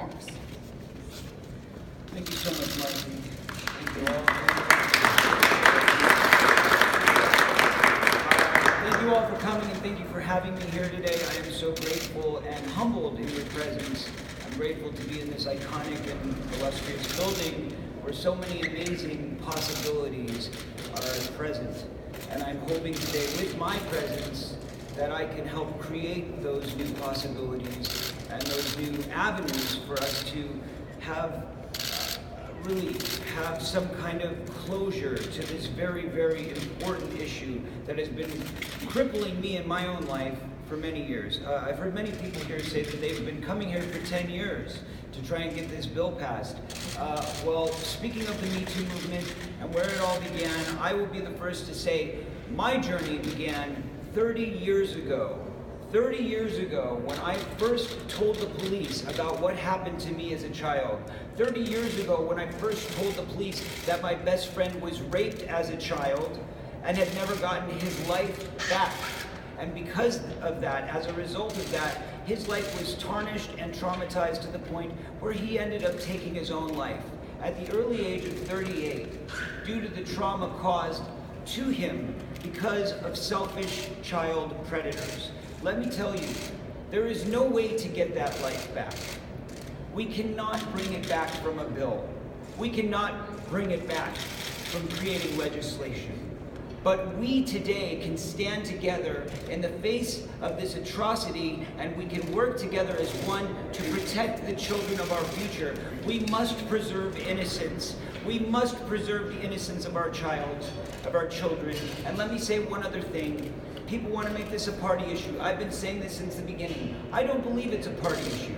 remarks. Thank you so much, Marcy. Thank you all. Thank you all for coming, and thank you for having me here today. I am so grateful and humbled in your presence. I'm grateful to be in this iconic and illustrious building where so many amazing possibilities are present. And I'm hoping today, with my presence, that I can help create those new possibilities and those new avenues for us to have really have some kind of closure to this very, very important issue that has been crippling me in my own life for many years. I've heard many people here say that they've been coming here for 10 years to try and get this bill passed. Well, speaking of the Me Too movement and where it all began, I will be the first to say my journey began 30 years ago. 30 years ago, when I first told the police about what happened to me as a child. 30 years ago, when I first told the police that my best friend was raped as a child and had never gotten his life back. And because of that, as a result of that, his life was tarnished and traumatized to the point where he ended up taking his own life at the early age of 38 due to the trauma caused to him because of selfish child predators. Let me tell you, there is no way to get that life back. We cannot bring it back from a bill. We cannot bring it back from creating legislation. But we today can stand together in the face of this atrocity, and we can work together as one to protect the children of our future. We must preserve innocence. We must preserve the innocence of our children. And let me say one other thing. People want to make this a party issue. I've been saying this since the beginning. I don't believe it's a party issue.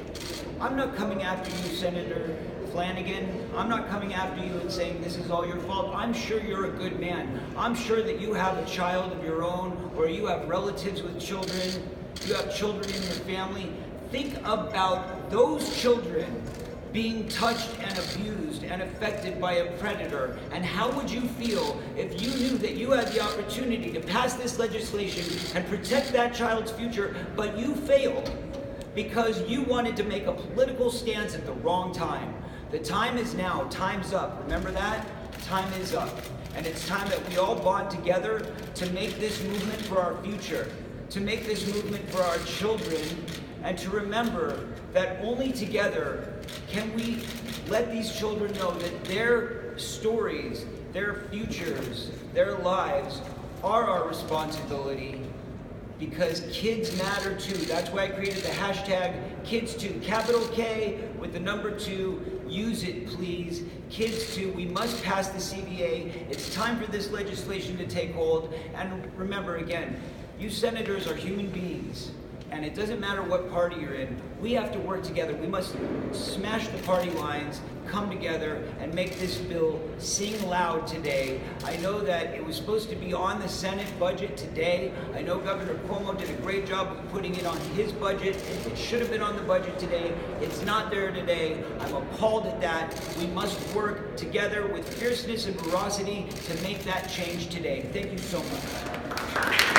I'm not coming after you, Senator Flanagan. I'm not coming after you and saying this is all your fault. I'm sure you're a good man. I'm sure that you have a child of your own, or you have relatives with children. You have children in your family. Think about those children being touched and abused and affected by a predator. And how would you feel if you knew that you had the opportunity to pass this legislation and protect that child's future, but you failed because you wanted to make a political stance at the wrong time? The time is now. Time's up. Remember that? Time is up. And it's time that we all bond together to make this movement for our future, to make this movement for our children, and to remember that only together can we let these children know that their stories, their futures, their lives are our responsibility, because kids matter too. That's why I created the hashtag Kids2, capital K with the number 2. Use it, please. Kids2, we must pass the CVA. It's time for this legislation to take hold. And remember again, you senators are human beings. And it doesn't matter what party you're in. We have to work together. We must smash the party lines, come together, and make this bill sing loud today. I know that it was supposed to be on the Senate budget today. I know Governor Cuomo did a great job of putting it on his budget. It should have been on the budget today. It's not there today. I'm appalled at that. We must work together with fierceness and ferocity to make that change today. Thank you so much.